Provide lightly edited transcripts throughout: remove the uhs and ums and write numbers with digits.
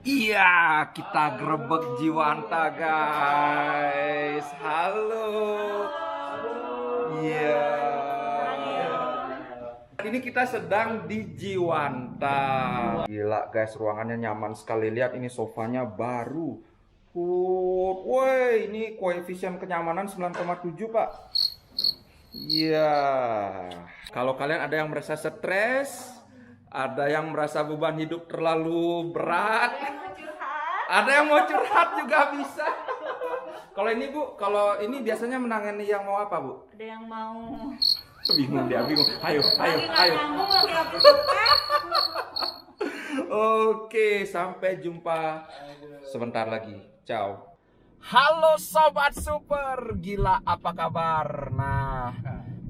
Iya, kita grebek Jiwanta, guys. Halo. Iya. Ini kita sedang di Jiwanta. Gila, guys, ruangannya nyaman sekali. Lihat ini sofanya baru. Woi, ini koefisien kenyamanan 9,7, Pak. Iya. Kalau kalian ada yang merasa stres, ada yang merasa beban hidup terlalu berat, ada yang mau curhat juga bisa. Kalau ini Bu, kalau ini biasanya menangani yang mau apa Bu? Ada yang mau Bingung dia, bingung. Ayo. nyambung lagi aku suka. Oke, sampai jumpa sebentar lagi. Ciao. Halo Sobat Super, gila apa kabar? Nah,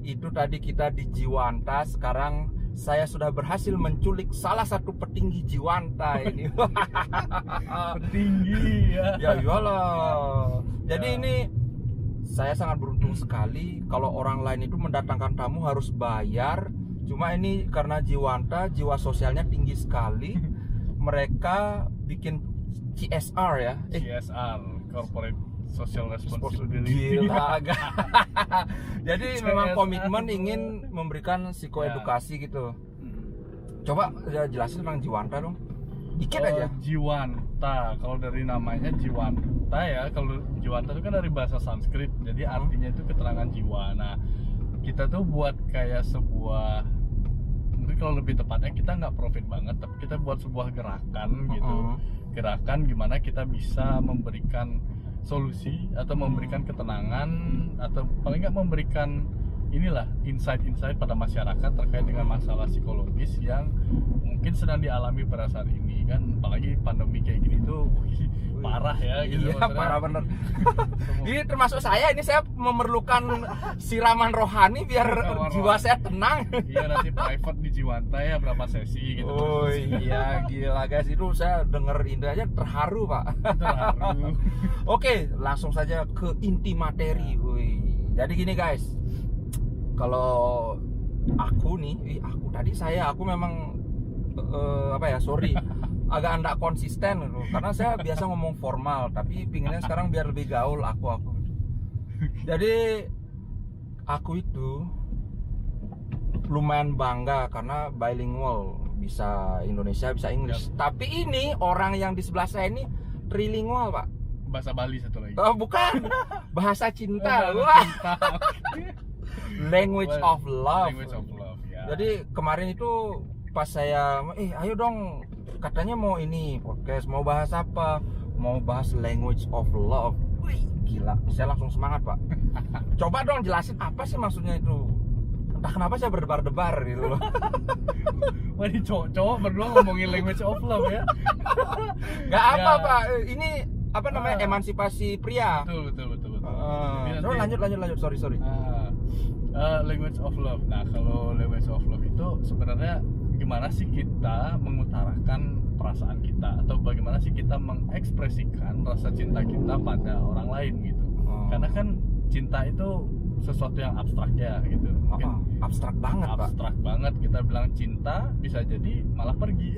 itu tadi kita di Jiwanta, sekarang saya sudah berhasil menculik salah satu petinggi Jiwanta ini. Petinggi ya. Ya iyalah. Jadi ini saya sangat beruntung sekali. Kalau orang lain itu mendatangkan tamu harus bayar. Cuma ini karena Jiwanta jiwa sosialnya tinggi sekali. Mereka bikin CSR ya. CSR, Corporate Social Responsibility. Gila agak. Jadi memang CSR. komitmen ingin memberikan psikoedukasi gitu. Coba ya, jelasin tentang Jiwanta dong. Dikit aja. Jiwanta, kalau dari namanya Jiwanta ya, kalau Jiwanta itu kan dari bahasa Sanskrit, jadi artinya itu keterangan jiwa. Nah, kita tuh buat kayak sebuah, mungkin kalau lebih tepatnya kita nggak profit banget, tapi kita buat sebuah gerakan gitu. Gerakan gimana kita bisa memberikan solusi atau memberikan ketenangan atau paling nggak memberikan inilah insight-insight pada masyarakat terkait dengan masalah psikologis yang mungkin sedang dialami pada saat ini kan, apalagi pandemi kayak gini tuh parah ya gitu. Iya, maksudnya. parah bener. Ini termasuk saya, ini saya memerlukan siraman rohani biar Siraman jiwa rohani. saya tenang. Iya, nanti private di Jiwanta ya berapa sesi gitu. Oh iya, gila guys, itu saya denger ini aja terharu Pak. Terharu. Oke, langsung saja ke inti materi. Wih. Jadi gini guys, kalau aku nih, aku memang sorry, agak enggak konsisten gitu. Karena saya biasa ngomong formal, tapi pinginnya sekarang biar lebih gaul aku. Jadi aku itu lumayan bangga karena bilingual, bisa Indonesia, bisa Inggris. Tapi ini orang yang di sebelah saya ini trilingual, Pak. Bahasa Bali satu lagi. Oh, bukan. Bahasa cinta. Bahasa Wah. cinta. Language of love. Language of love ya. Jadi kemarin itu pas saya, ayo dong, katanya mau ini podcast, mau bahas apa? Mau bahas language of love. Wih, gila, saya langsung semangat Pak. Coba dong jelasin apa sih maksudnya itu. Entah kenapa saya berdebar-debar gitu loh. Wah, ini cowok berdua ngomongin language of love ya. Gak apa Ya. Pak, ini apa namanya, emansipasi pria. Betul. Jadi No, nanti- lanjut, sorry. Language of love. Nah, kalau language of love itu sebenarnya gimana sih kita mengutarakan perasaan kita atau bagaimana sih kita mengekspresikan rasa cinta kita pada orang lain gitu. Karena kan cinta itu sesuatu yang abstrak ya gitu. Mungkin Abstrak banget Pak. abstrak banget kita bilang cinta bisa jadi malah pergi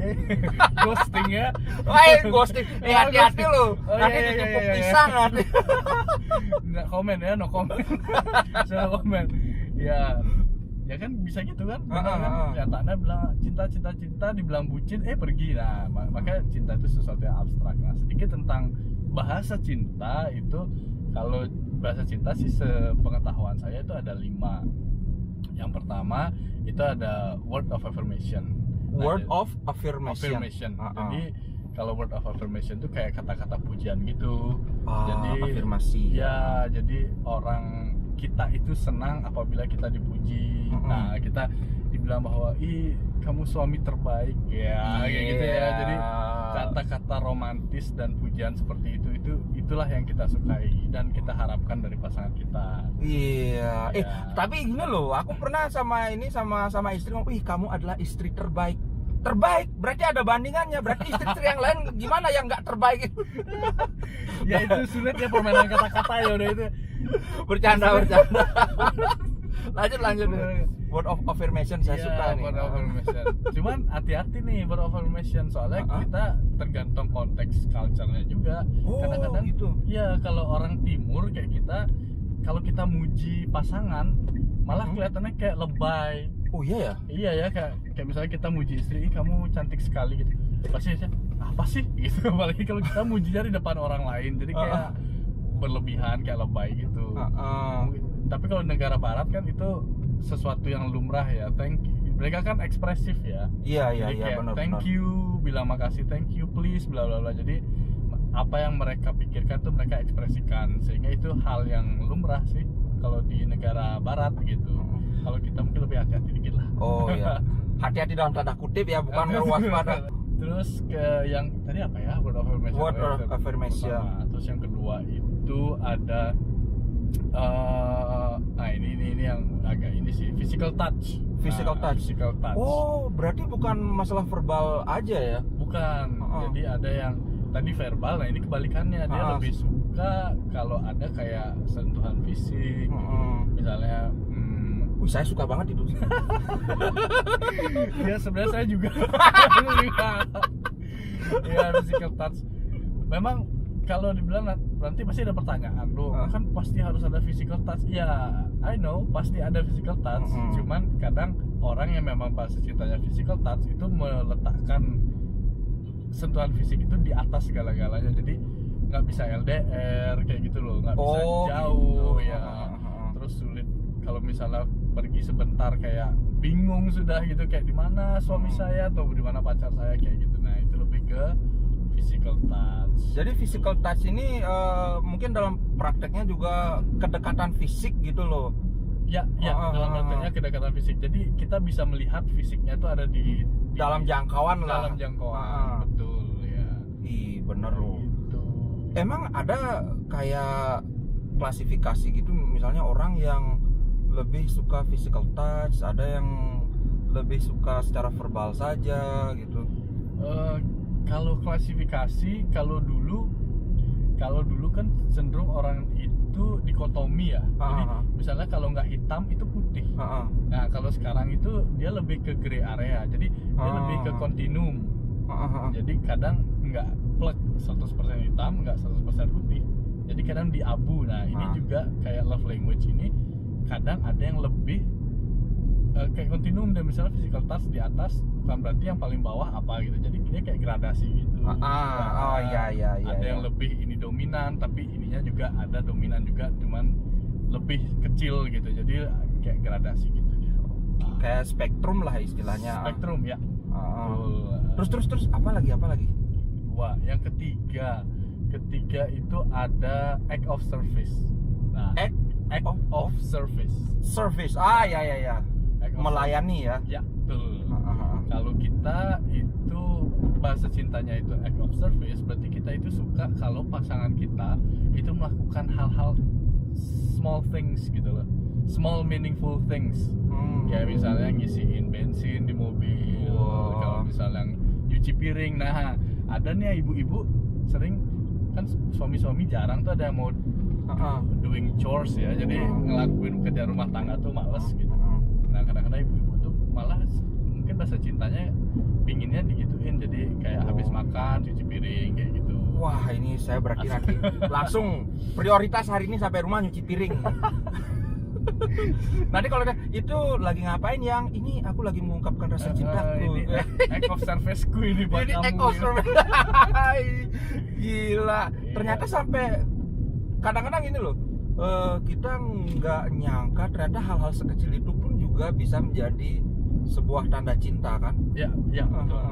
ghosting ya. Ghosting, hati-hati lu. Oh, Nanti iya, ditipu iya. pisang nanti. Nggak komen ya, no comment. Saya komen. Ya kan bisa gitu kan. Benar kan? Kenyataannya bilang cinta dibilang bucin pergi. Nah, makanya cinta itu sesuatu yang abstrak. Nah, sedikit tentang bahasa cinta itu, kalau bahasa cinta sih sepengetahuan saya itu ada 5. Yang pertama itu ada word of affirmation. Word of affirmation. Jadi kalau word of affirmation itu kayak kata-kata pujian gitu. Jadi afirmasi. ya, jadi orang kita itu senang apabila kita dipuji. Nah, kita dibilang bahwa kamu suami terbaik ya, kayak gitu ya. Jadi kata-kata romantis dan pujian seperti itulah yang kita sukai dan kita harapkan dari pasangan kita. Iya. Ya. Tapi gini loh, aku pernah sama istri ngomong, kamu adalah istri terbaik. Terbaik, berarti ada bandingannya. Berarti istri yang lain gimana yang nggak terbaik? Ya itu sulit ya, permainan kata-kata ya udah itu. Bercanda. Lanjut. Word of affirmation saya Iya, suka nih. word of affirmation. Cuman hati-hati nih word of affirmation soalnya kita tergantung konteks culture-nya juga. Oh, Kadang-kadang gitu. ya kalau orang timur kayak kita, kalau kita muji pasangan malah kelihatannya kayak lebay. Oh iya ya. Iya ya, kayak misalnya kita muji istri, "Ih, kamu cantik sekali," gitu. Pasti aja, apa sih gitu. Apalagi kalau kita mujinya di depan orang lain, jadi kayak berlebihan, kayak lebay gitu. Tapi kalau negara barat kan itu sesuatu yang lumrah ya. Mereka kan ekspresif ya. Iya Jadi kayak benar. thank you, bilang makasih, thank you, please, bla bla bla. Jadi apa yang mereka pikirkan tuh mereka ekspresikan, sehingga itu hal yang lumrah sih kalau di negara barat gitu. Kalau kita mungkin lebih hati-hati dikit lah. Oh iya. Hati-hati dalam tanda kutip ya, bukan waspada. Terus ke yang tadi apa ya, word of affirmation. Word of affirmation. Pertama. Terus yang kedua itu ada nah ini yang agak ini sih, physical touch. Physical touch. Physical touch. Oh, berarti bukan masalah verbal aja ya? Bukan. Jadi ada yang tadi verbal, nah ini kebalikannya. Dia lebih suka kalau ada kayak sentuhan fisik. Misalnya Saya suka banget itu. ya sebenarnya saya juga. Ya, physical touch. Memang kalau dibilang nanti pasti ada pertanyaan loh, kan pasti harus ada physical touch. Ya, I know pasti ada physical touch. Cuman kadang orang yang memang bahasa cintanya physical touch itu meletakkan sentuhan fisik itu di atas segala-galanya. Jadi nggak bisa LDR kayak gitu loh, nggak bisa jauh gitu. ya. Terus sulit kalau misalnya pergi sebentar kayak bingung sudah gitu, kayak di mana suami saya atau di mana pacar saya kayak gitu. Nah, itu lebih ke physical touch. Jadi physical touch ini mungkin dalam prakteknya juga kedekatan fisik gitu loh. Ya, dalam prakteknya kedekatan fisik. Jadi kita bisa melihat fisiknya tuh ada di dalam jangkauan lah. Dalam jangkauan. Betul ya. Ih, bener loh. Gitu. Emang ada kayak klasifikasi gitu, misalnya orang yang lebih suka physical touch, ada yang lebih suka secara verbal saja gitu. Kalau klasifikasi, kalau dulu kan cenderung orang itu dikotomi ya. Jadi misalnya kalau nggak hitam itu putih. Nah, kalau sekarang itu dia lebih ke gray area. Jadi dia lebih ke kontinum. Jadi kadang nggak plek 100% hitam, nggak 100% putih. Jadi kadang di abu. Nah, ini juga kayak love language ini kadang ada yang lebih kayak kontinum, dan misalnya physical touch di atas bukan berarti yang paling bawah apa gitu. Jadi dia kayak gradasi gitu. Iya. Ada yang lebih ini dominan, tapi ininya juga ada dominan juga, cuman lebih kecil gitu. Jadi kayak gradasi gitu dia. Kayak spektrum lah istilahnya. Spektrum ya. Terus apa lagi? Dua. Yang ketiga itu ada act of service. Nah, act of service. Service. Ya. Melayani ya. Ya, betul. Kalau kita itu bahasa cintanya itu act of service, berarti kita itu suka kalau pasangan kita itu melakukan hal-hal small things gitu loh. Small meaningful things. Kayak misalnya ngisiin bensin di mobil. Kalau misalnya nyuci piring. Nah, ada nih ibu-ibu sering kan, suami-suami jarang tuh ada yang mau doing chores ya, jadi ngelakuin kerja rumah tangga tuh males gitu. Nah, kadang-kadang ibu-ibu tuh malah mungkin bahasa cintanya pinginnya digituin, jadi kayak habis makan cuci piring kayak gitu. Wah, ini saya berarti nanti langsung prioritas hari ini sampai rumah nyuci piring. Nanti kalau itu lagi ngapain, yang ini aku lagi mengungkapkan rasa cintaku. Ini act of service-ku ini buat Ini kamu. act of service. Gila. Ternyata sampai kadang-kadang ini loh, kita nggak nyangka ternyata hal-hal sekecil itu pun juga bisa menjadi sebuah tanda cinta kan. Ya, betul.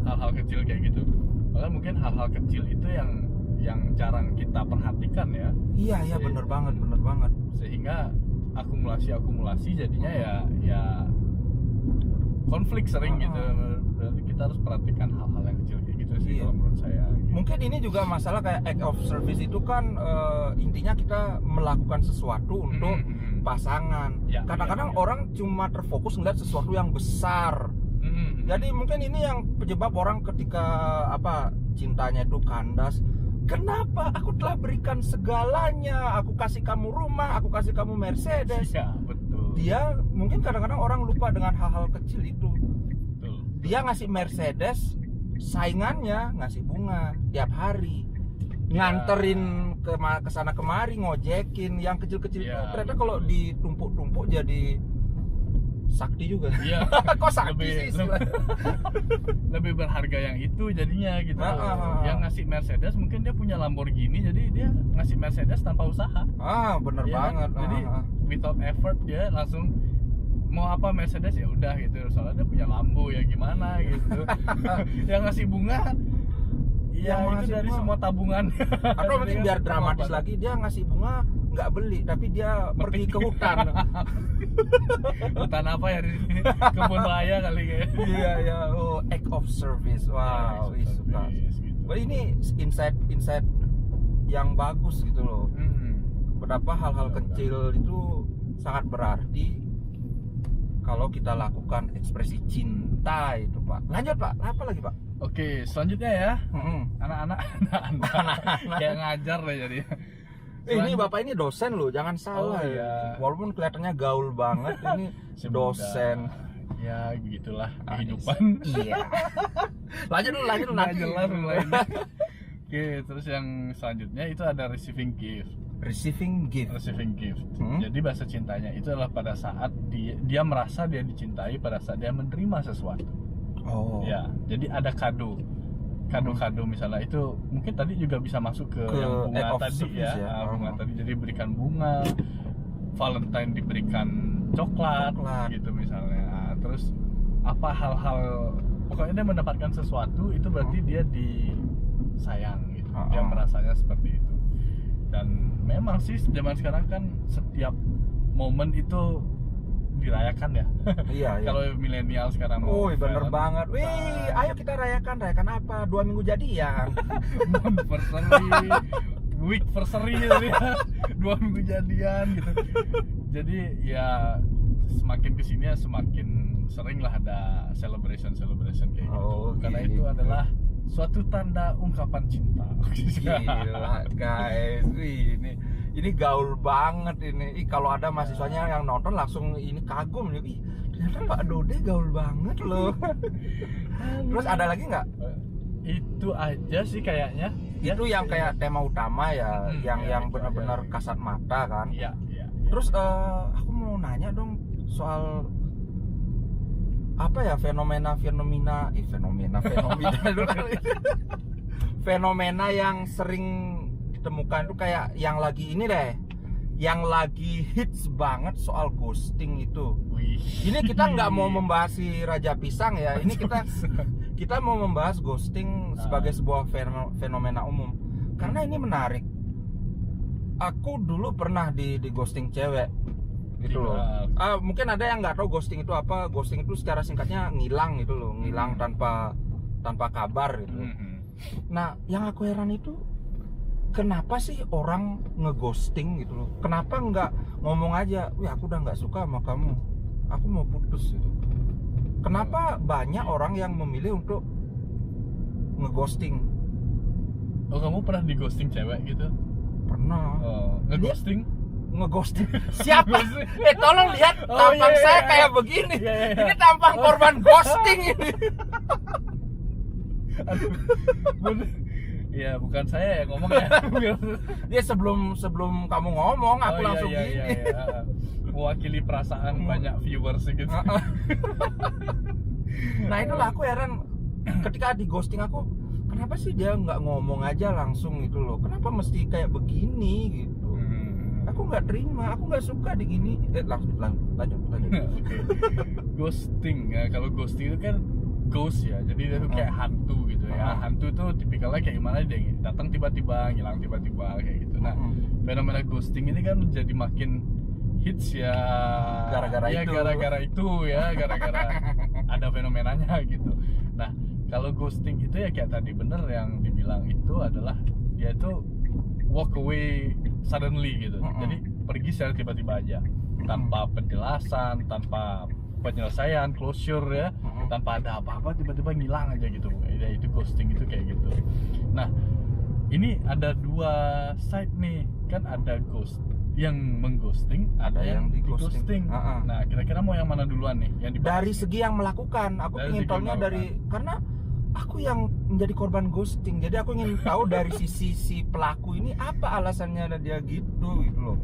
Hal-hal kecil kayak gitu. Padahal mungkin hal-hal kecil itu yang jarang kita perhatikan ya. Iya, bener banget. Sehingga akumulasi jadinya ya konflik sering gitu. Berarti kita harus perhatikan hal-hal yang kecil kayak gitu sih kalau menurut saya gitu. Mungkin ini juga masalah kayak act of service itu kan intinya kita melakukan sesuatu untuk pasangan. Kadang-kadang orang cuma terfokus ngeliat sesuatu yang besar. Jadi mungkin ini yang penyebab orang ketika cintanya itu kandas. Kenapa aku telah berikan segalanya? Aku kasih kamu rumah, aku kasih kamu Mercedes. Ya, betul. dia mungkin kadang-kadang orang lupa dengan hal-hal kecil itu. Betul. Dia ngasih Mercedes, saingannya ngasih bunga tiap hari, nganterin ke sana kemari, ngojekin. Yang kecil-kecil itu Ya, ternyata betul. kalau ditumpuk-tumpuk jadi sakti juga. Iya. Kok sakti Lebih- sih istilahnya? Lebih berharga yang itu jadinya gitu. Ah. Yang ngasih Mercedes mungkin dia punya Lamborghini, jadi dia ngasih Mercedes tanpa usaha. Bener Iya, banget. Jadi without effort dia langsung mau apa Mercedes ya udah gitu. Soalnya dia punya Lambo ya gimana gitu. Yang ngasih bunga ya Yang itu ngasih dari bunga. semua tabungan. Atau mungkin Jadi biar kan dramatis apa? lagi, dia ngasih bunga nggak beli tapi dia pergi ke hutan. Hutan apa ya di sini? Kebun raya kali ya. Iya ya, act of service. Wow, Ya, suka. gitu. Wah, ini insight yang bagus gitu loh. Betapa hal-hal kecil itu sangat berarti kalau kita lakukan ekspresi cinta itu, Pak. Lanjut, Pak. Apa lagi, Pak? Oke, selanjutnya ya. Anak-anak kayak ngajar deh jadi. Ini Bapak ini dosen loh, jangan salah Oh, ya. iya. Walaupun kelihatannya gaul banget, ini dosen. Ya, begitulah Ah, kehidupan. Iya. Lanjut dulu Nggak nanti. jelas mulainya. Oke, terus yang selanjutnya itu ada receiving gift. Receiving gift. Receiving gift. Hmm. Jadi bahasa cintanya itu adalah pada saat dia merasa dia dicintai pada saat dia menerima sesuatu. Oh. Ya, jadi ada kado. Kado-kado misalnya itu mungkin tadi juga bisa masuk ke yang act bunga of tadi service ya. ya. Bunga tadi jadi berikan bunga, Valentine diberikan coklat, Coklat. gitu misalnya. Nah, terus apa hal-hal pokoknya dia mendapatkan sesuatu itu berarti dia disayang gitu. Dia merasanya seperti itu. Dan memang sih zaman sekarang kan setiap momen itu dirayakan ya. Iya, iya. Kalau milenial sekarang mau Bener Valentine, banget. Wih, ayo kita rayakan apa? 2 minggu jadian. monthversary, weekversary gitu ya. 2 minggu jadian gitu. Jadi ya semakin kesini ya semakin sering lah ada celebration kayak gitu. Karena itu adalah suatu tanda ungkapan cinta. Gila guys, wih, ini gaul banget ini. Kalau ada mahasiswanya yang nonton langsung ini kagum nih. Ih, ternyata Pak Dode gaul banget loh. Terus ada lagi nggak? Itu aja sih kayaknya. Itu yang kayak tema utama ya, yang itu benar-benar aja. kasat mata kan. Iya. Terus aku mau nanya dong soal apa ya fenomena dulu kali. Fenomena yang sering ditemukan itu kayak yang lagi ini deh, yang lagi hits banget soal ghosting itu. Wih. Ini kita nggak mau membahas si Raja Pisang ya, ini kita mau membahas ghosting sebagai sebuah fenomena umum karena ini menarik. Aku dulu pernah di ghosting cewek gitu loh. Mungkin ada yang nggak tahu ghosting itu apa. Ghosting itu secara singkatnya ngilang gitu loh, ngilang tanpa kabar gitu. Nah, yang aku heran itu kenapa sih orang ngeghosting gitu loh? Kenapa nggak ngomong aja, wih aku udah nggak suka sama kamu, aku mau putus gitu. Kenapa banyak orang yang memilih untuk ngeghosting? Oh, kamu pernah di ghosting cewek gitu? Pernah. Ngeghosting? Ngeghosting siapa? Tolong lihat Oh, tampang iya, saya iya. kayak begini. Iya, iya. Ini tampang korban ghosting ini. Aduh, iya bukan saya yang ngomong ya. Dia sebelum kamu ngomong aku Oh, langsung iya, gini. iya. Mewakili perasaan banyak viewers gitu. Nah itulah aku heran ketika di ghosting aku, kenapa sih dia nggak ngomong aja langsung gitu loh? Kenapa mesti kayak begini gitu? Aku nggak terima, aku nggak suka digini. Lanjut. Oke. Ghosting ya, kalau ghosting itu kan ghost ya, jadi dia tuh kayak hantu gitu ya. Hantu tuh tipikalnya kayak gimana, dia datang tiba-tiba, ngilang tiba-tiba kayak gitu. Nah, fenomena ghosting ini kan jadi makin hits ya Gara-gara itu. Gara-gara ada fenomenanya gitu. Nah, kalau ghosting itu ya kayak tadi bener yang dibilang itu adalah dia tuh walk away suddenly gitu. Jadi pergi secara tiba-tiba aja, tanpa penjelasan, tanpa penyelesaian, closure ya, tanpa ada apa-apa, tiba-tiba ngilang aja gitu. Ya, itu ghosting itu kayak gitu. Nah, ini ada dua side nih, kan ada ghost. yang mengghosting, ada yang di-ghosting. Nah, kira-kira mau yang mana duluan nih? Yang dibahas? Dari segi yang melakukan, aku Dari ingin segi tahunya yang dari karena aku yang menjadi korban ghosting. Jadi aku ingin tahu dari sisi si pelaku ini apa alasannya dia gitu loh.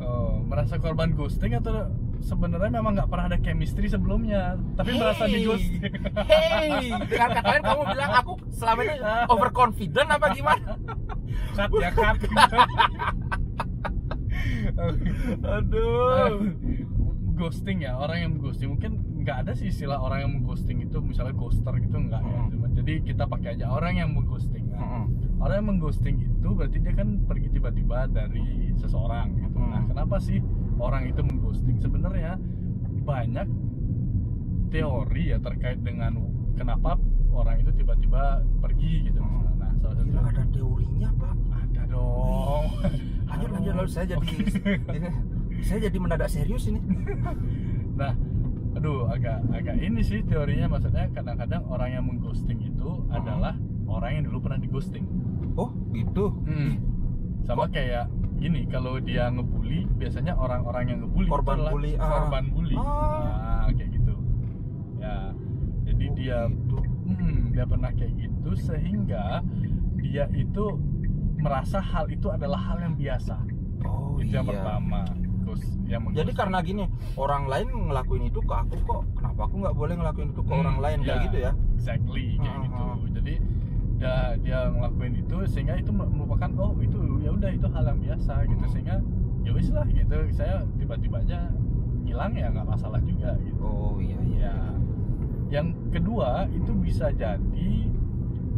Oh, merasa korban ghosting atau sebenarnya memang nggak pernah ada chemistry sebelumnya, tapi merasa di-ghosting? Hey, dengan kata lain kamu bilang aku selama ini overconfident apa gimana? Cut ya, cut. Aduh. Ghosting ya, orang yang ghosting mungkin nggak ada sih istilah orang yang mengghosting itu misalnya ghoster gitu, nggak ya. Jadi kita pakai aja orang yang mengghosting. Orang yang mengghosting itu berarti dia kan pergi tiba-tiba dari seseorang gitu. Nah, kenapa sih orang itu mengghosting? Sebenarnya banyak teori ya terkait dengan kenapa orang itu tiba-tiba pergi gitu. Nah, salah satu Ada teorinya, Pak. ada dong. Lanjut lalu saya jadi mendadak serius ini. Nah, agak ini sih teorinya, maksudnya kadang-kadang orang yang mengghosting itu adalah orang yang dulu pernah di-ghosting. Oh, gitu. Sama kayak gini, kalau dia ngebully, biasanya orang-orang yang ngebully Korban itu adalah bully. korban bully. Nah, kayak gitu. Ya, jadi dia gitu. dia pernah kayak gitu sehingga dia itu merasa hal itu adalah hal yang biasa. Oh, Itu yang iya. pertama. Terus yang Jadi karena gini, orang lain ngelakuin itu ke aku kok, kenapa aku nggak boleh ngelakuin itu ke orang lain kayak gitu ya? Exactly kayak gitu. Jadi dia ngelakuin itu sehingga itu merupakan itu ya udah itu hal yang biasa gitu, sehingga ya wis lah gitu, saya tiba-tiba aja hilang ya nggak masalah juga gitu. Oh iya. Ya. Yang kedua itu bisa jadi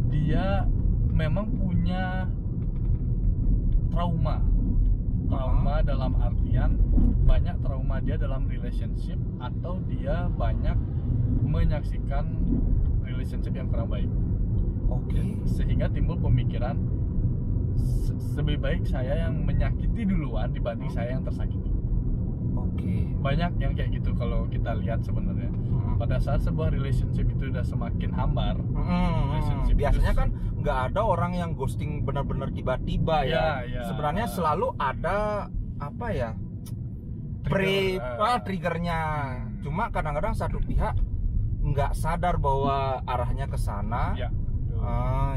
dia memang punya trauma dalam artian banyak trauma dia dalam relationship, atau dia banyak menyaksikan relationship yang kurang baik. Oke. Sehingga timbul pemikiran lebih baik saya yang menyakiti duluan dibanding saya yang tersakiti. Oke. Banyak yang kayak gitu kalau kita lihat sebenarnya. Pada saat sebuah relationship itu udah semakin hambar, relationship biasanya itu kan nggak ada orang yang ghosting benar-benar tiba-tiba ya. Ya. Sebenarnya selalu ada apa ya? Triggernya. Cuma kadang-kadang satu pihak nggak sadar bahwa arahnya ke sana. Ya.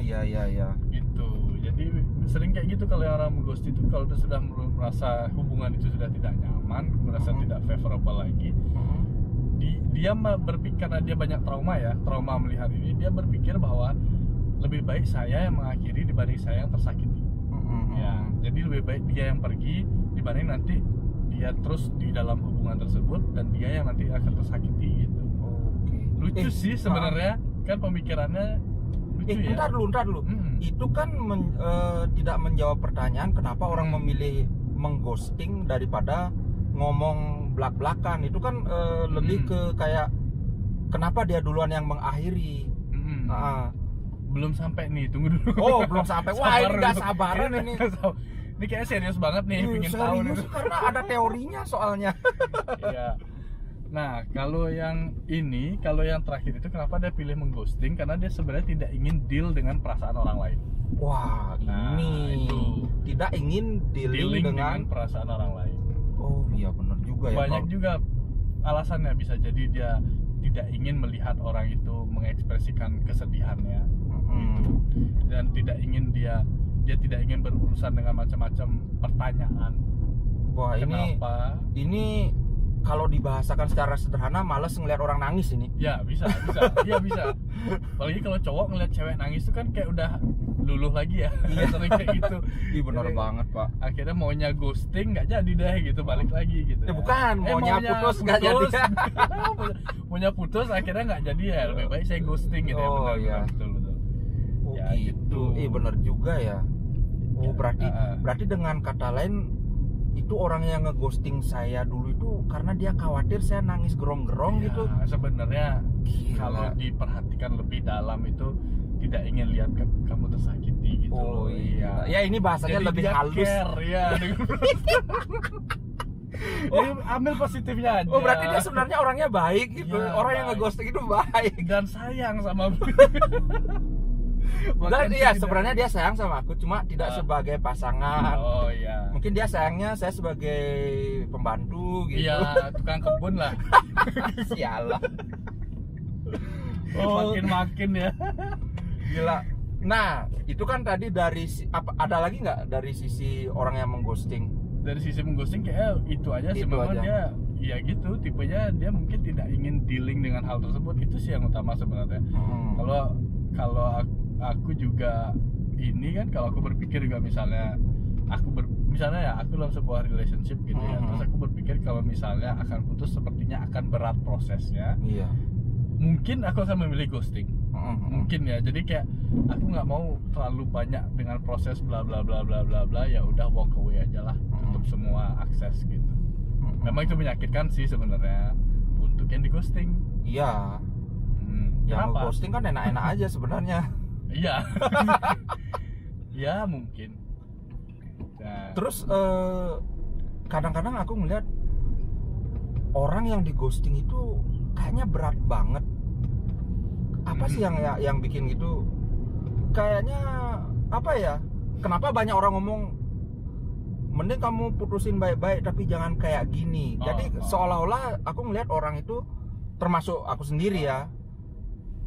Iya. Gitu. Jadi sering kayak gitu kalau orang mengghost itu, kalau dia sudah merasa hubungan itu sudah tidak nyaman, merasa tidak favorable lagi. Dia berpikir, karena dia banyak trauma melihat ini, dia berpikir bahwa lebih baik saya yang mengakhiri dibanding saya yang tersakiti. Ya, jadi lebih baik dia yang pergi dibanding nanti dia terus di dalam hubungan tersebut dan dia yang nanti akan tersakiti gitu. Oke. Lucu sih sebenarnya, kan pemikirannya lucu ya. Ntar dulu. Itu kan tidak menjawab pertanyaan kenapa orang memilih mengghosting daripada ngomong belak-belakan. Itu kan lebih ke kayak kenapa dia duluan yang mengakhiri. Belum sampai nih, tunggu dulu. Oh, belum sampai. Wah, ini nggak sabaran ini. Ini kayaknya serius banget nih, pengen tahu nih. Serius karena ada teorinya soalnya. Iya. Nah, kalau yang terakhir itu kenapa dia pilih mengghosting? Karena dia sebenarnya tidak ingin deal dengan perasaan orang lain. Wah, ini itu. tidak ingin dealing dengan perasaan orang lain. Oh iya, benar juga ya. Banyak juga alasannya, bisa jadi dia tidak ingin melihat orang itu mengekspresikan kesedihannya, gitu. Dan tidak ingin dia tidak ingin berurusan dengan macam-macam pertanyaan. Wah, kenapa? Ini kalau dibahasakan secara sederhana, males ngeliat orang nangis ini. Ya bisa. Iya bisa. Apalagi kalau cowok ngeliat cewek nangis itu kan kayak udah luluh lagi ya. Sering kayak gitu. Iya benar banget, Pak. Akhirnya maunya ghosting nggak jadi deh gitu, balik lagi gitu. Bukan, maunya putus nggak jadi. Maunya putus akhirnya nggak jadi ya. Lebih baik saya ghosting gitu. Oh ya. Betul. Oh Ya, gitu. Benar juga ya. Oh berarti dengan kata lain itu orang yang ngeghosting saya dulu itu karena dia khawatir saya nangis gerong-gerong ya, gitu. Sebenarnya kalau diperhatikan lebih dalam itu tidak ingin lihat kamu tersakiti gitu. Oh iya. Ya ini bahasanya jadi lebih halus. Ya. Jadi ambil positifnya aja. Oh berarti dia sebenarnya orangnya baik gitu. Ya, orang baik. yang ngeghosting itu baik Dan sayang sama Dan Bahkan iya tidak- sebenarnya dia sayang sama aku, cuma tidak sebagai pasangan. Oh iya. Mungkin dia sayangnya saya sebagai pembantu gitu. Iya, tukang kebun lah. Sialah. Makin-makin ya. Gila. Nah, itu kan tadi dari ada lagi nggak dari sisi orang yang mengghosting? Dari sisi mengghosting kayak itu aja sih, Itu memang aja. dia ya gitu, tipenya dia mungkin tidak ingin dealing dengan hal tersebut. Itu sih yang utama sebenarnya. Kalau aku juga ini kan, kalau aku berpikir juga misalnya misalnya ya aku dalam sebuah relationship gitu ya, terus aku berpikir kalau misalnya akan putus sepertinya akan berat prosesnya, Iya. mungkin aku akan memilih ghosting. Mungkin ya, jadi kayak aku nggak mau terlalu banyak dengan proses bla bla bla bla bla bla, ya udah walk away aja lah, tutup semua akses gitu. Memang itu menyakitkan sih sebenarnya untuk yang di ghosting. Iya. Yang Kenapa? ghosting kan enak-enak aja sebenarnya. Iya. Ya mungkin. Nah, Terus kadang-kadang aku ngeliat orang yang di ghosting itu kayaknya berat banget. Apa sih yang bikin gitu? Kayaknya apa ya? Kenapa banyak orang ngomong mending kamu putusin baik-baik tapi jangan kayak gini. Jadi seolah-olah aku ngeliat orang itu, termasuk aku sendiri ya,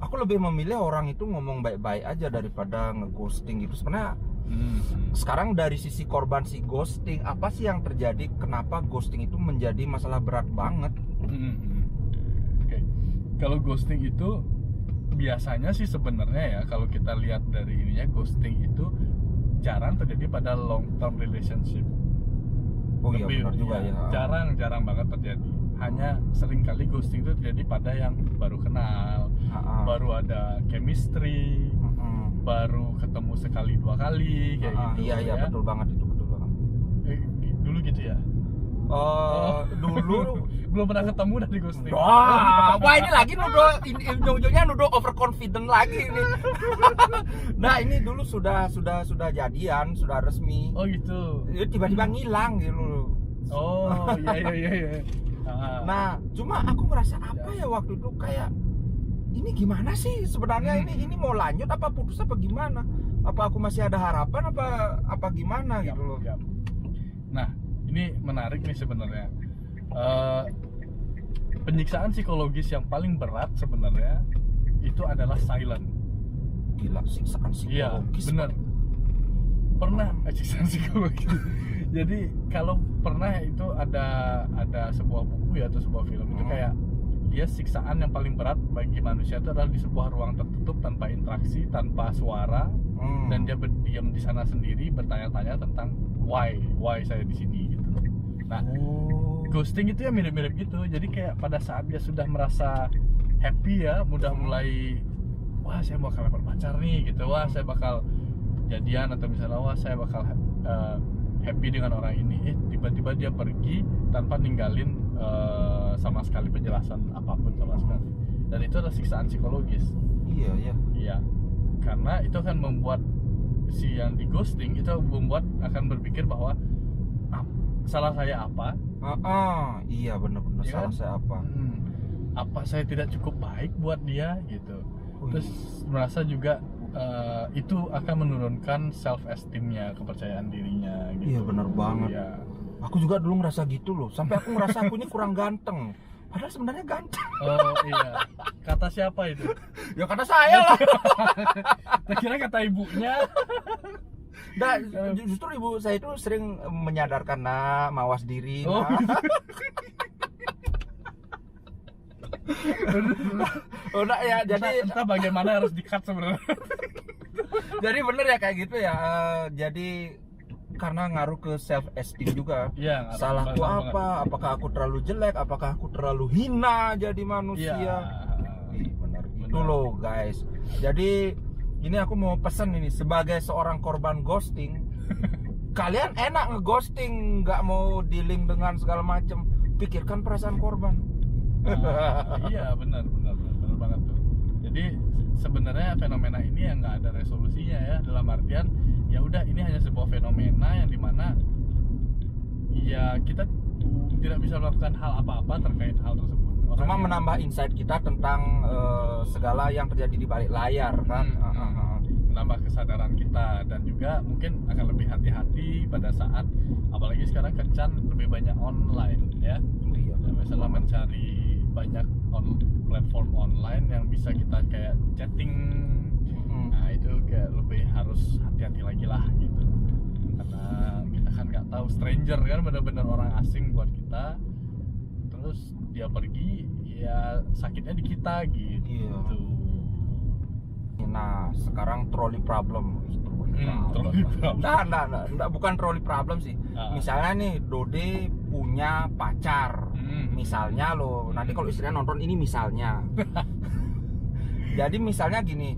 aku lebih memilih orang itu ngomong baik-baik aja daripada ngeghosting gitu. Sebenarnya sekarang dari sisi korban si ghosting, apa sih yang terjadi? Kenapa ghosting itu menjadi masalah berat banget? Oke. Kalau ghosting itu biasanya sih sebenarnya ya, kalau kita lihat dari ininya, ghosting itu jarang terjadi pada long term relationship. Oh iya benar juga ya. Jarang banget terjadi. Hanya sering kali ghosting itu terjadi pada yang baru kenal, baru ada chemistry, baru ketemu sekali dua kali kayak gitu. Iya ya. betul banget itu, betul banget. Dulu gitu ya. Dulu belum pernah ketemu udah di ghosting. wah ini lagi nuduh, ujung-ujungnya nuduh overconfident lagi ini. Nah ini dulu sudah jadian, sudah resmi. Oh gitu. Tiba-tiba ngilang gitu. Oh iya. Nah cuma aku ngerasa apa ya waktu itu, kayak ini gimana sih sebenarnya, ini mau lanjut apa putus apa gimana? Apa aku masih ada harapan apa gimana gitu loh. Nah ini menarik nih sebenarnya. Penyiksaan psikologis yang paling berat sebenarnya itu adalah silent. Gila, siksaan Iya, psikologis. bener. Pernah siksaan psikologis. Jadi kalau pernah itu ada sebuah buku ya atau sebuah film itu kayak dia siksaan yang paling berat bagi manusia itu adalah di sebuah ruang tertutup tanpa interaksi, tanpa suara, dan dia berdiam di sana sendiri bertanya-tanya tentang why saya di sini gitu. Nah, ghosting itu ya mirip-mirip gitu. Jadi kayak pada saat dia sudah merasa happy ya, udah mulai wah saya bakal dapat pacar nih gitu, wah saya bakal jadian atau misalnya wah saya bakal happy dengan orang ini, tiba-tiba dia pergi tanpa ninggalin sama sekali penjelasan apapun sama sekali. Dan itu adalah siksaan psikologis. Iya, karena itu akan membuat si yang di ghosting itu akan berpikir bahwa salah saya apa? Iya benar-benar Ya salah kan? saya apa? Apa saya tidak cukup baik buat dia gitu. Terus merasa juga itu akan menurunkan self esteemnya, kepercayaan dirinya gitu. Iya benar banget. Iya. Aku juga dulu ngerasa gitu loh, sampai aku ngerasa aku ini kurang ganteng. Padahal sebenarnya ganteng. Oh iya. Kata siapa itu? Ya kata saya lah. Kira kata ibunya. Nah, justru ibu saya itu sering menyadarkan, nak, mawas diri. Oh. Nah, ya jadi entah bagaimana harus di-cut sebenarnya. jadi bener ya kayak gitu ya. Jadi karena ngaruh ke self esteem juga. Iya, Salahku banget. apa? Apakah aku terlalu jelek? Apakah aku terlalu hina jadi manusia? Iya. Benar itu loh guys. Jadi ini aku mau pesan ini sebagai seorang korban ghosting. Kalian enak ngeghosting, nggak mau dealing dengan segala macam. Pikirkan perasaan korban. Iya benar banget tuh. Jadi sebenarnya fenomena ini yang nggak ada resolusinya ya, dalam artian ya udah ini hanya sebuah fenomena yang dimana ya kita tidak bisa melakukan hal apa-apa terkait hal tersebut. Cuma menambah insight kita tentang segala yang terjadi di balik layar kan. menambah kesadaran kita, dan juga mungkin akan lebih hati-hati pada saat apalagi sekarang kencan lebih banyak online ya. Iya. Ya, misalnya mencari banyak platform online yang bisa kita kayak chatting. Nah itu kayak lebih harus hati-hati lagi lah gitu, karena kita kan nggak tahu, stranger kan benar-benar orang asing buat kita, terus dia pergi ya sakitnya di kita gitu. Iya. Nah, sekarang trolley problem. Trolley problem. Nah, bukan trolley problem sih. Misalnya nih, Dode punya pacar. Misalnya loh, nanti kalau istrinya nonton ini misalnya. Jadi misalnya gini.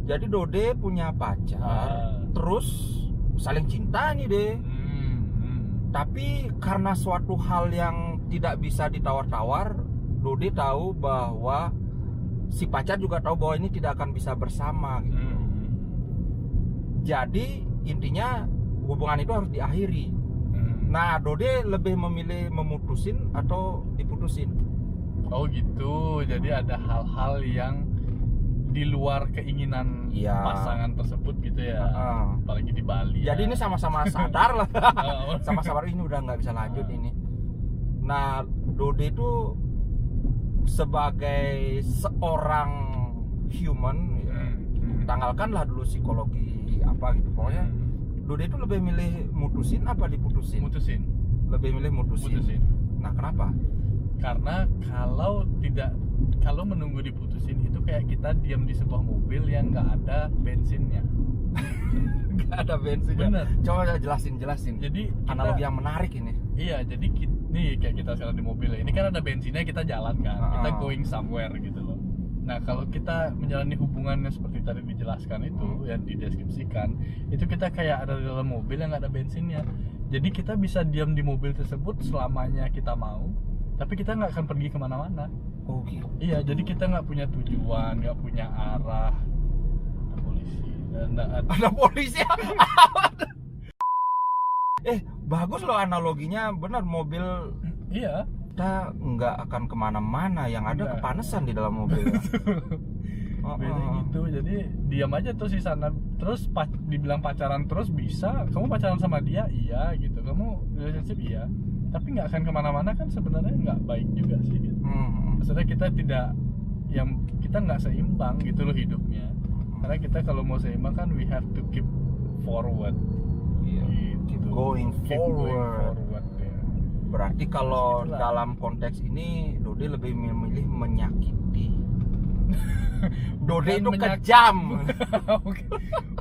Jadi Dode punya pacar, terus saling cinta nih deh. Tapi karena suatu hal yang tidak bisa ditawar-tawar, Dode tahu bahwa si pacar juga tahu bahwa ini tidak akan bisa bersama gitu. Jadi intinya hubungan itu harus diakhiri. Nah, Dode lebih memilih memutusin atau diputusin. Oh gitu. Jadi ada hal-hal yang di luar keinginan pasangan tersebut gitu ya. Apalagi di Bali. Jadi ya. ini sama-sama sadar lah. Sama-sama ini udah nggak bisa lanjut ini. Nah, Dode itu sebagai seorang human ya, tanggalkanlah dulu psikologi apa gitu, pokoknya Dode itu lebih milih mutusin apa diputusin? Lebih milih mutusin. Nah, kenapa? Karena kalau menunggu diputusin itu kayak kita diam di sebuah mobil yang nggak ada bensinnya. Nggak ada bensinnya. Bener. Coba jelasin. Jadi analogi yang menarik ini. Iya, jadi nih kayak kita sekarang di mobil ini kan ada bensinnya, kita jalan kan, kita going somewhere gitu loh. Nah kalau kita menjalani hubungannya seperti tadi dijelaskan itu, yang dideskripsikan, itu kita kayak ada di dalam mobil yang nggak ada bensinnya. Jadi kita bisa diam di mobil tersebut selamanya kita mau, tapi kita nggak akan pergi kemana-mana. Oh gitu. Iya, jadi kita nggak punya tujuan, nggak punya arah. Ada polisi. Bagus loh analoginya, benar, mobil. Iya. Kita nggak akan kemana-mana, yang ada kepanasan di dalam mobil. Beda gitu, jadi diam aja tuh di sana. Terus dibilang pacaran terus bisa, kamu pacaran sama dia, iya gitu. Kamu relationship, iya. Tapi nggak akan kemana-mana kan sebenarnya nggak baik juga sih. Gitu. Maksudnya kita kita nggak seimbang gitu loh hidupnya. Karena kita kalau mau seimbang kan we have to keep forward. Keep going forward. Ya. Berarti kalau dalam konteks ini Dode lebih memilih menyakiti. Dode itu kejam.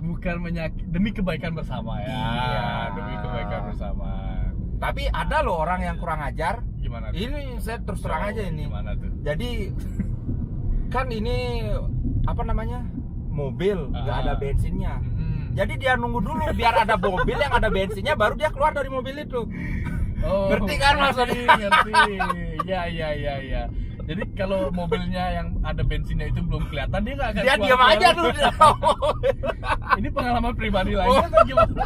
Bukan menyakiti, demi kebaikan bersama ya. Iya. Demi kebaikan bersama. Tapi ada loh orang yang kurang ajar. Gimana tuh? Ini saya terus terang aja ini. Gimana tuh? Jadi kan ini apa namanya? Mobil nggak ada bensinnya. Jadi dia nunggu dulu biar ada mobil yang ada bensinnya, baru dia keluar dari mobil itu. Oh, ngerti kan maksudnya? Ngerti. Ya. Jadi kalau mobilnya yang ada bensinnya itu belum kelihatan, dia nggak akan dia diam aja dulu. Ini pengalaman pribadi lagi atau gimana?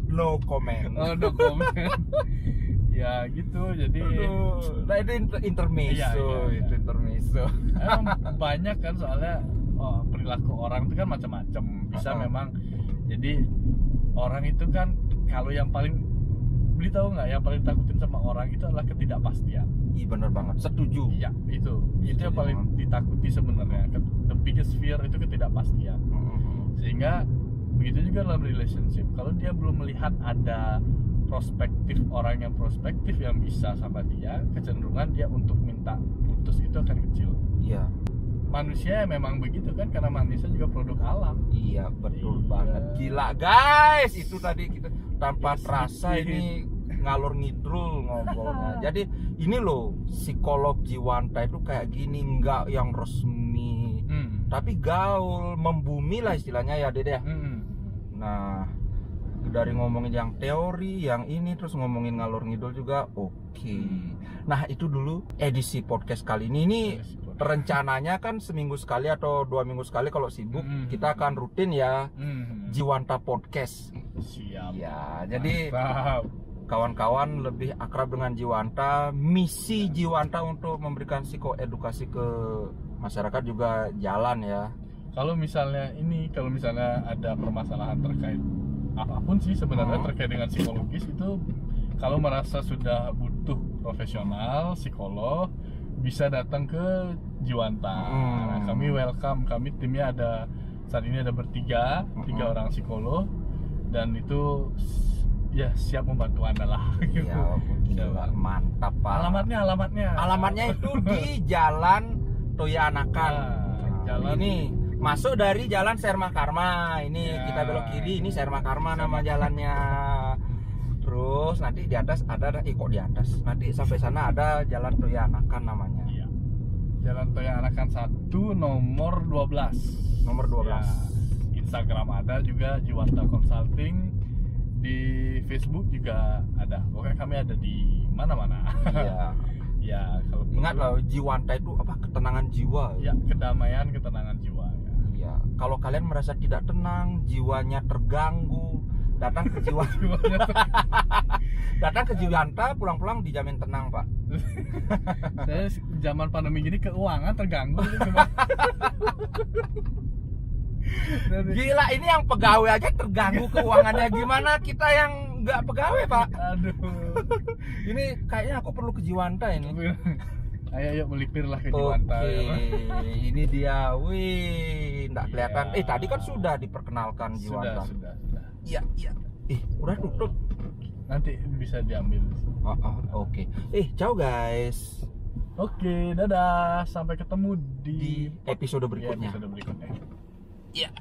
No comment. Oh, no comment. Ya gitu, jadi nah itu intermezzo. Iya. Itu intermezzo. Emang banyak kan soalnya perilaku orang itu kan macam-macam. Bisa memang, jadi orang itu kan kalau yang paling tahu nggak, yang paling takutin sama orang itu adalah ketidakpastian. Iya benar banget, setuju. Iya, itu yang paling ditakuti sebenarnya. The biggest fear itu ketidakpastian. Sehingga begitu juga dalam relationship, kalau dia belum melihat ada orang yang prospektif yang bisa sama dia, kecenderungan dia untuk minta putus itu akan kecil. Iya. Manusia memang begitu kan, karena manusia juga produk alam. Iya betul banget. Gila guys, itu tadi kita tanpa terasa ini ngalur ngidul ngobrolnya. Jadi ini loh, psikolog Jiwanta itu kayak gini, nggak yang resmi, tapi gaul, membumi lah istilahnya ya Dede. Nah dari ngomongin yang teori, yang ini, terus ngomongin ngalur ngidul juga, oke. Nah itu dulu edisi podcast kali ini. Rencananya kan seminggu sekali atau 2 minggu sekali kalau sibuk kita akan rutin ya Jiwanta Podcast. Siap. Ya, jadi kawan-kawan lebih akrab dengan Jiwanta. Misi Jiwanta untuk memberikan psikoedukasi ke masyarakat juga jalan ya. Kalau misalnya ada permasalahan terkait apapun sih sebenarnya terkait dengan psikologis itu, kalau merasa sudah butuh profesional psikolog bisa datang ke Jiwanta. Nah, kami welcome, kami timnya saat ini ada bertiga, 3 orang psikolog, dan itu ya siap membantu Anda lah. Ya, gila, mantap Pak. Alamatnya itu di Jalan Toya Anakan. Jalan ini masuk dari Jalan Serma Karma. Ini kita belok kiri, ini Serma Karma nama jalannya. Terus nanti di atas ada kok di atas. Nanti sampai sana ada Jalan Toya Anakan namanya. Iya. Jalan Toya Anakan 1 nomor 12. Nomor 12. Ya, Instagram ada juga Jiwanta Consulting. Di Facebook juga ada. Pokoknya kami ada di mana-mana. Iya. Ya, kalau Ingat loh, Jiwanta itu apa? Ketenangan jiwa. Ya, kedamaian, ketenangan jiwa. Ya. Iya. Kalau kalian merasa tidak tenang, jiwanya terganggu, datang ke datang ke Jiwanta, pulang-pulang dijamin tenang, Pak. Saya zaman pandemi gini keuangan terganggu. Gila, ini yang pegawai aja terganggu keuangannya, gimana kita yang nggak pegawai, Pak? Aduh. Ini kayaknya aku perlu ke Jiwanta ini. Ayo yuk melipirlah ke Jiwanta. Oke, ini dia. Wih, nggak kelihatan. Iya. Tadi kan sudah diperkenalkan Jiwanta. Sudah. Iya. Udah tutup. Nanti bisa diambil. Oke. Ciao guys. Oke, dadah. Sampai ketemu Di episode berikutnya. Episode berikutnya. Iya.